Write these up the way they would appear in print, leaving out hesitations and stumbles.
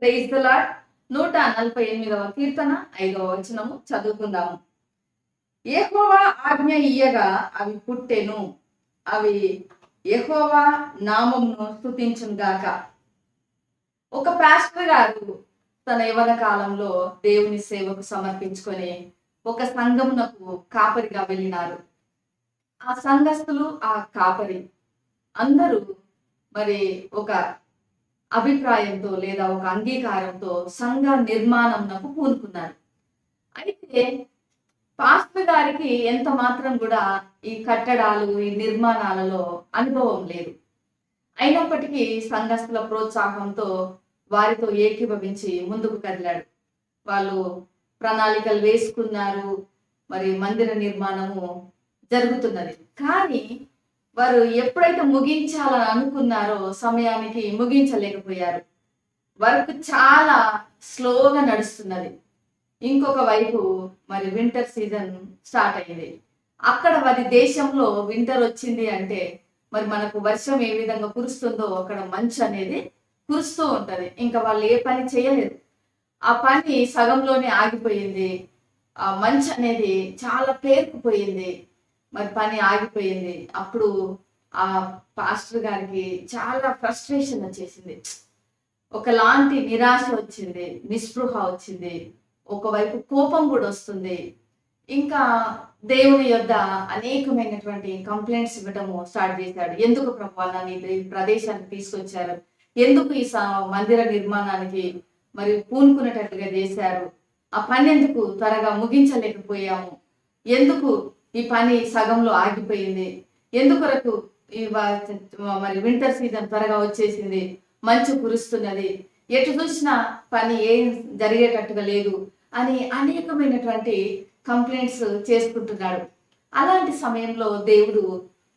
Praise the lord. 148వ కీర్తన 5వ వచనము చదువుకుందాము. యెహోవా ఆజ్ఞ ఇయ్యగా అవి పుట్టెను, అవి యెహోవా నామమును స్తుతించును గాక. ఒక పాస్టర్ గారు తన యవ్వన కాలంలో దేవుని సేవకు సమర్పించుకొని ఒక సంఘమునకు కాపరిగా వెళ్ళినారు. ఆ సంఘస్థులు, ఆ కాపరి అందరూ మరి ఒక అభిప్రాయంతో లేదా ఒక అంగీకారంతో సంఘ నిర్మాణంనకు పూనుకున్నారు. అయితే పాస్టర్ గారికి ఎంత మాత్రం కూడా ఈ కట్టడాలు, ఈ నిర్మాణాలలో అనుభవం లేదు. అయినప్పటికీ సంఘస్థుల ప్రోత్సాహంతో వారితో ఏకీభవించి ముందుకు కదిలాడు. వాళ్ళు ప్రణాళికలు వేసుకున్నారు. మరి మందిర నిర్మాణము జరుగుతున్నది. కానీ వారు ఎప్పుడైతే ముగించాలని అనుకున్నారో సమయానికి ముగించలేకపోయారు. వర్క్ చాలా స్లోగా నడుస్తున్నది. ఇంకొక వైపు మరి వింటర్ సీజన్ స్టార్ట్ అయింది. అక్కడ మరి దేశంలో వింటర్ వచ్చింది అంటే మరి మనకు వర్షం ఏ విధంగా కురుస్తుందో అక్కడ మంచు అనేది కురుస్తూ ఉంటది. ఇంకా వాళ్ళు ఏ పని చేయలేదు. ఆ పని సగంలోనే ఆగిపోయింది. ఆ మంచు అనేది చాలా పేరుకుపోయింది. మరి పని ఆగిపోయింది. అప్పుడు ఆ పాస్టర్ గారికి చాలా ఫ్రస్ట్రేషన్ వచ్చేసింది. ఒకలాంటి నిరాశ వచ్చింది, నిస్పృహ వచ్చింది. ఒకవైపు కోపం కూడా వస్తుంది. ఇంకా దేవుని యొద్ద అనేకమైనటువంటి కంప్లైంట్స్ ఇవ్వటము స్టార్ట్ చేశాడు. ఎందుకు ప్రభువా నన్ను ఈ ప్రదేశానికి తీసుకొచ్చారు? ఎందుకు ఈ మందిర నిర్మాణానికి మరి పూనుకునేటట్టుగా చేశారు? ఆ పని ఎందుకు త్వరగా ముగించలేకపోయాము? ఎందుకు ఈ పని సగంలో ఆగిపోయింది? ఎందుకొరకు మరి వింటర్ సీజన్ త్వరగా వచ్చేసింది, మంచు కురుస్తున్నది, ఎటు చూసినా పని ఏం జరిగేటట్టుగా లేదు అని అనేకమైనటువంటి కంప్లైంట్స్ చేసుకుంటున్నాడు. అలాంటి సమయంలో దేవుడు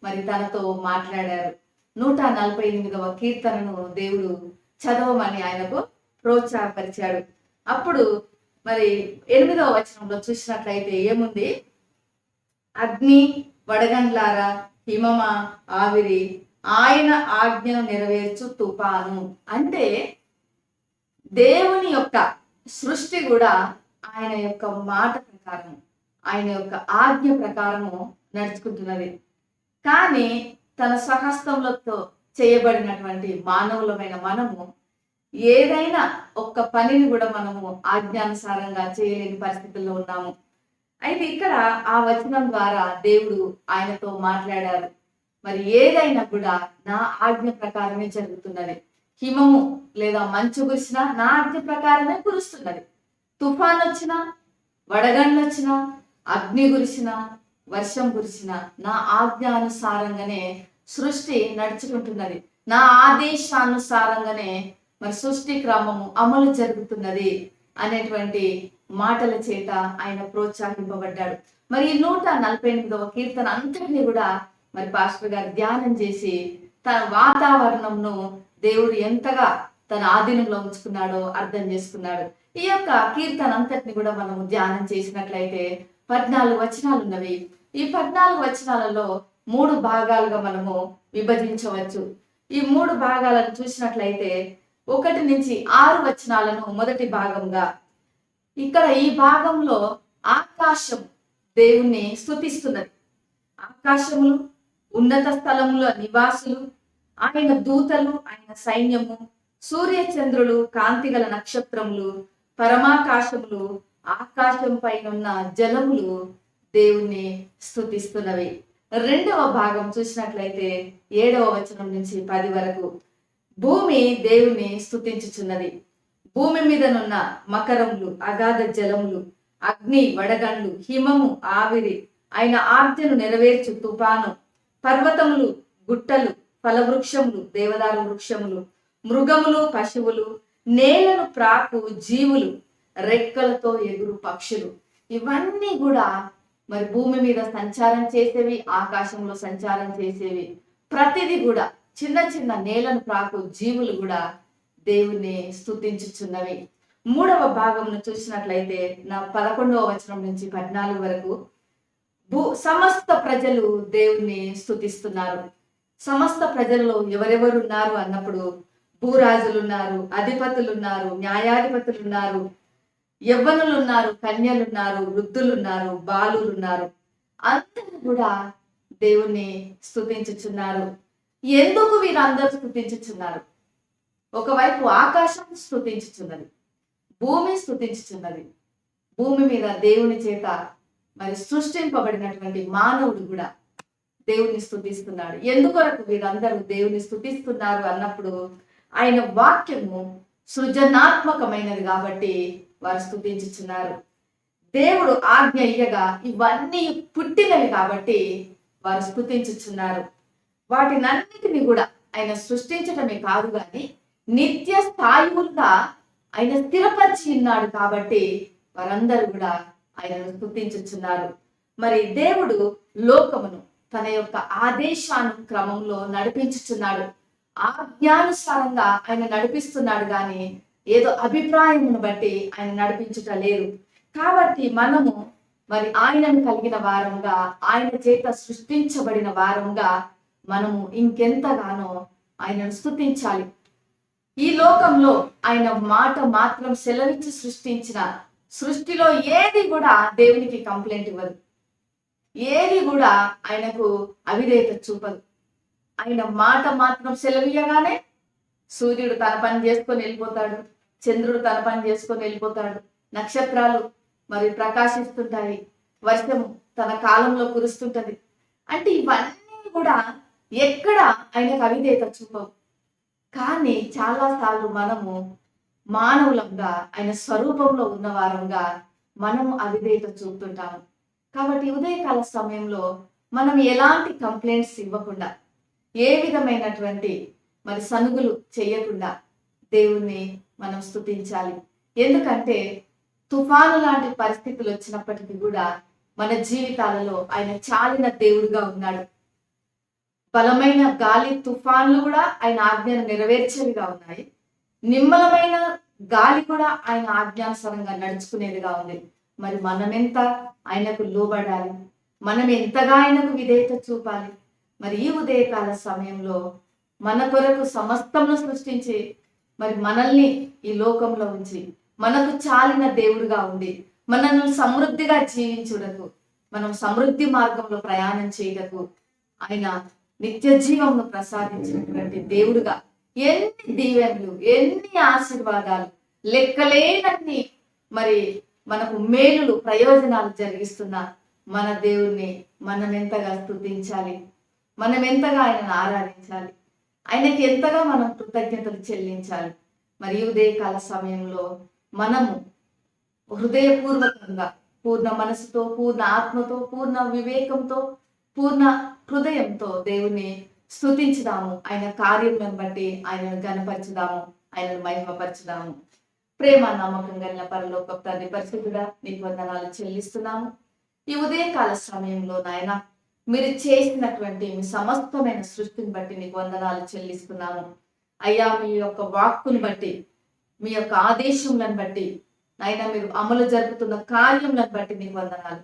మరి తనతో మాట్లాడారు. 148వ కీర్తనను దేవుడు చదవమని ఆయనకు ప్రోత్సాహపరిచాడు. అప్పుడు మరి 8వ వచనంలో చూసినట్లయితే ఏముంది? అగ్ని, వడగండ్లారా, హిమమ, ఆవిరి, ఆయన ఆజ్ఞను నెరవేర్చు తుఫాను. అంటే దేవుని యొక్క సృష్టి కూడా ఆయన యొక్క మాట ప్రకారం, ఆయన యొక్క ఆజ్ఞ ప్రకారము నడుచుకుంటున్నది. కానీ తన స్వహస్తములతో చేయబడినటువంటి మానవులమైన మనము ఏదైనా ఒక్క పనిని కూడా మనము ఆజ్ఞానుసారంగా చేయలేని పరిస్థితుల్లో ఉన్నాము. అయితే ఇక్కడ ఆ వచనం ద్వారా దేవుడు ఆయనతో మాట్లాడారు. మరి ఏదైనా కూడా నా ఆజ్ఞ ప్రకారమే జరుగుతున్నది. హిమము లేదా మంచు కురిసినా నా ఆజ్ఞ ప్రకారమే కురుస్తున్నది. తుఫాన్ వచ్చినా, వడగండ్లు వచ్చినా, అగ్ని కురిసినా, వర్షం కురిసినా నా ఆజ్ఞానుసారంగానే సృష్టి నడుచుకుంటున్నది. నా ఆదేశానుసారంగానే మరి సృష్టి క్రమము అమలు జరుగుతున్నది అనేటువంటి మాటల చేత ఆయన ప్రోత్సహింపబడ్డాడు. మరి ఈ 148వ కీర్తన అంతటిని కూడా మరి పాస్టర్ గారు ధ్యానం చేసి తన వాతావరణంను దేవుడు ఎంతగా తన ఆధీనంలో ఉంచుకున్నాడో అర్థం చేసుకున్నాడు. ఈ యొక్క కీర్తన అంతటిని కూడా మనము ధ్యానం చేసినట్లయితే 14 వచనాలు ఉన్నవి. ఈ 14 వచనాలలో 3 భాగాలుగా మనము విభజించవచ్చు. ఈ 3 భాగాలను చూసినట్లయితే 1 నుంచి 6 వచనాలను మొదటి భాగంగా, ఇక్కడ ఈ భాగంలో ఆకాశం దేవుణ్ణి స్తుతిస్తున్నది. ఆకాశములు, ఉన్నత స్థలముల నివాసులు, ఆయన దూతలు, ఆయన సైన్యము, సూర్య చంద్రులు, కాంతిగల నక్షత్రములు, పరమాకాశములు, ఆకాశం పైన ఉన్న జలములు దేవుణ్ణి స్తుతిస్తున్నవి. రెండవ భాగం చూసినట్లయితే 7వ వచనం నుంచి 10 వరకు భూమి దేవుని స్తుతించుచున్నది. భూమి మీదనున్న మకరములు, అగాధ జలములు, అగ్ని, వడగండ్లు, హిమము, ఆవిరి, ఆయన ఆజ్ఞను నెరవేర్చు తుఫాను, పర్వతములు, గుట్టలు, ఫలవృక్షములు, దేవదారు వృక్షములు, మృగములు, పశువులు, నేలను ప్రాకు జీవులు, రెక్కలతో ఎగురు పక్షులు, ఇవన్నీ కూడా మరి భూమి మీద సంచారం చేసేవి, ఆకాశంలో సంచారం చేసేవి, ప్రతిదీ కూడా చిన్న చిన్న నేలను ప్రాకు జీవులు కూడా దేవుణ్ణి స్తుతించుచున్నవి. 3వ భాగంను చూసినట్లయితే 11వ వచనం నుంచి 14 వరకు సమస్త ప్రజలు దేవుణ్ణి స్తుతిస్తున్నారు. సమస్త ప్రజలలో ఎవరెవరు ఉన్నారు అన్నప్పుడు భూరాజులు ఉన్నారు, అధిపతులు ఉన్నారు, న్యాయాధిపతులు ఉన్నారు, యవ్వనులు ఉన్నారు, కన్యలు ఉన్నారు, వృద్ధులు ఉన్నారు, బాలురు ఉన్నారు. అందరూ కూడా దేవుణ్ణి స్తుతించుచున్నారు. ఎందుకు వీరందరూ స్తుతించుచున్నారు? ఒకవైపు ఆకాశం స్తుతించుచున్నది, భూమి స్తుతించుచున్నది. భూమి మీద దేవుని చేత మరి సృష్టింపబడినటువంటి మానవుడు కూడా దేవుని స్తుతిస్తున్నాడు. ఎందుకొరకు వీరందరూ దేవుని స్తుతిస్తున్నారు అన్నప్పుడు ఆయన వాక్యము సృజనాత్మకమైనది కాబట్టి వారు స్తుతించుచున్నారు. దేవుడు ఆజ్ఞ ఇయ్యగా ఇవన్నీ పుట్టినవి కాబట్టి వారు స్తుతించుచున్నారు. వాటినన్నిటిని కూడా ఆయన సృష్టించటమే కాదు కానీ నిత్య స్థాయువులుగా ఆయన స్థిరపరిచి ఉన్నాడు కాబట్టి వారందరూ కూడా ఆయనను స్తుతించుచున్నారు. మరి దేవుడు లోకమును తన యొక్క ఆదేశానుక్రమంలో నడిపించుచున్నాడు. ఆజ్ఞానుసారంగా ఆయన నడిపిస్తున్నాడు కానీ ఏదో అభిప్రాయమును బట్టి ఆయన నడిపించుట లేదు. కాబట్టి మనము మరి ఆయనను కలిగిన వారంగా, ఆయన చేత సృష్టించబడిన వారంగా మనము ఇంకెంతగానో ఆయనను స్తుతించాలి. ఈ లోకంలో ఆయన మాట మాత్రం సెలవిచ్చి సృష్టించిన సృష్టిలో ఏది కూడా దేవునికి కంప్లైంట్ ఇవ్వదు, ఏది కూడా ఆయనకు అవిధేయత చూపదు. ఆయన మాట మాత్రం సెలవీయగానే సూర్యుడు తన పని చేసుకొని వెళ్ళిపోతాడు, చంద్రుడు తన పని చేసుకొని వెళ్ళిపోతాడు, నక్షత్రాలు మరి ప్రకాశిస్తుంటాయి, వర్షం తన కాలంలో కురుస్తుంటది. అంటే ఇవన్నీ కూడా ఎక్కడ ఆయనకు అవిధేయత చూపవు. కానీ చాలాసార్లు మనము మానవులంగా ఆయన స్వరూపంలో ఉన్నవారంగా మనము అవిధేయత చూపుతుంటాము. కాబట్టి ఉదయకాల సమయంలో మనం ఎలాంటి కంప్లైంట్స్ ఇవ్వకుండా, ఏ విధమైనటువంటి మరి సనుగులు చేయకుండా దేవుణ్ణి మనం స్తుతించాలి. ఎందుకంటే తుఫాను లాంటి పరిస్థితులు వచ్చినప్పటికీ కూడా మన జీవితాలలో ఆయన చాలిన దేవుడుగా ఉన్నాడు. బలమైన గాలి తుఫాన్లు కూడా ఆయన ఆజ్ఞను నెరవేర్చేవిగా ఉన్నాయి. నిమ్మలమైన గాలి కూడా ఆయన ఆజ్ఞానుసారంగా నడుచుకునేదిగా ఉంది. మరి మనమెంత ఆయనకు లోబడాలి, మనం ఎంతగా ఆయనకు విధేయత చూపాలి. మరి ఈ ఉదయకాల సమయంలో మన కొరకు సమస్తమును సృష్టించి మరి మనల్ని ఈ లోకంలో ఉంచి మనకు చాలిన దేవుడుగా ఉండి మనల్ని సమృద్ధిగా జీవించుటకు, మనం సమృద్ధి మార్గంలో ప్రయాణం చేయటకు ఆయన నిత్య జీవమును ప్రసాదించినటువంటి దేవుడుగా ఎన్ని దీవెనలు, ఎన్ని ఆశీర్వాదాలు, లెక్కలేనన్ని మరి మనకు మేలులు, ప్రయోజనాలు జరిగిస్తున్న మన దేవుణ్ణి మనం ఎంతగా స్తుతించాలి, మనం ఎంతగా ఆయనను ఆరాధించాలి, ఆయనకి ఎంతగా మనం కృతజ్ఞతలు చెల్లించాలి. మరి ఉదయకాల సమయంలో మనము హృదయపూర్వకంగా, పూర్ణ మనసుతో, పూర్ణ ఆత్మతో, పూర్ణ వివేకంతో, పూర్ణ హృదయంతో దేవుని స్తుతించుదాము. ఆయన కార్యములను బట్టి ఆయనను ఘనపరచుదాము, ఆయనను మహిమపరచుదాము. ప్రేమ నమ్మకం కలిగిన పరలోక తండ్రి పరిశుద్ధుడా, నీకు వందనాలు చెల్లిస్తున్నాము. ఈ ఉదయకాల సమయంలో నాయన మీరు చేసినటువంటి మీ సమస్తమైన సృష్టిని బట్టి నీకు వందనాలు చెల్లిస్తున్నాము. అయ్యా, మీ యొక్క వాక్కును బట్టి, మీ యొక్క ఆదేశములను బట్టి నాయన మీరు అమలు జరుపుతున్న కార్యములను బట్టి నీకు వందనాలు.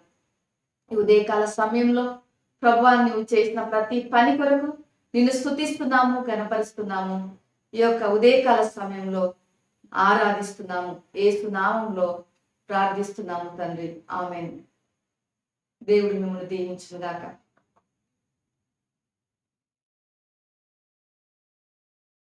ఈ ఉదయకాల సమయంలో ప్రభువా, నువ్వు చేసిన ప్రతి పని కొరకు నిన్ను స్తుతిస్తున్నాము, గణపరుస్తున్నాము. ఈ యొక్క ఉదయకాల సమయంలో ఆరాధిస్తున్నాము. యేసు నామములో ప్రార్థిస్తున్నాము తండ్రి, ఆమేన్. దేవుడు మిమ్మల్ని దీవించును గాక.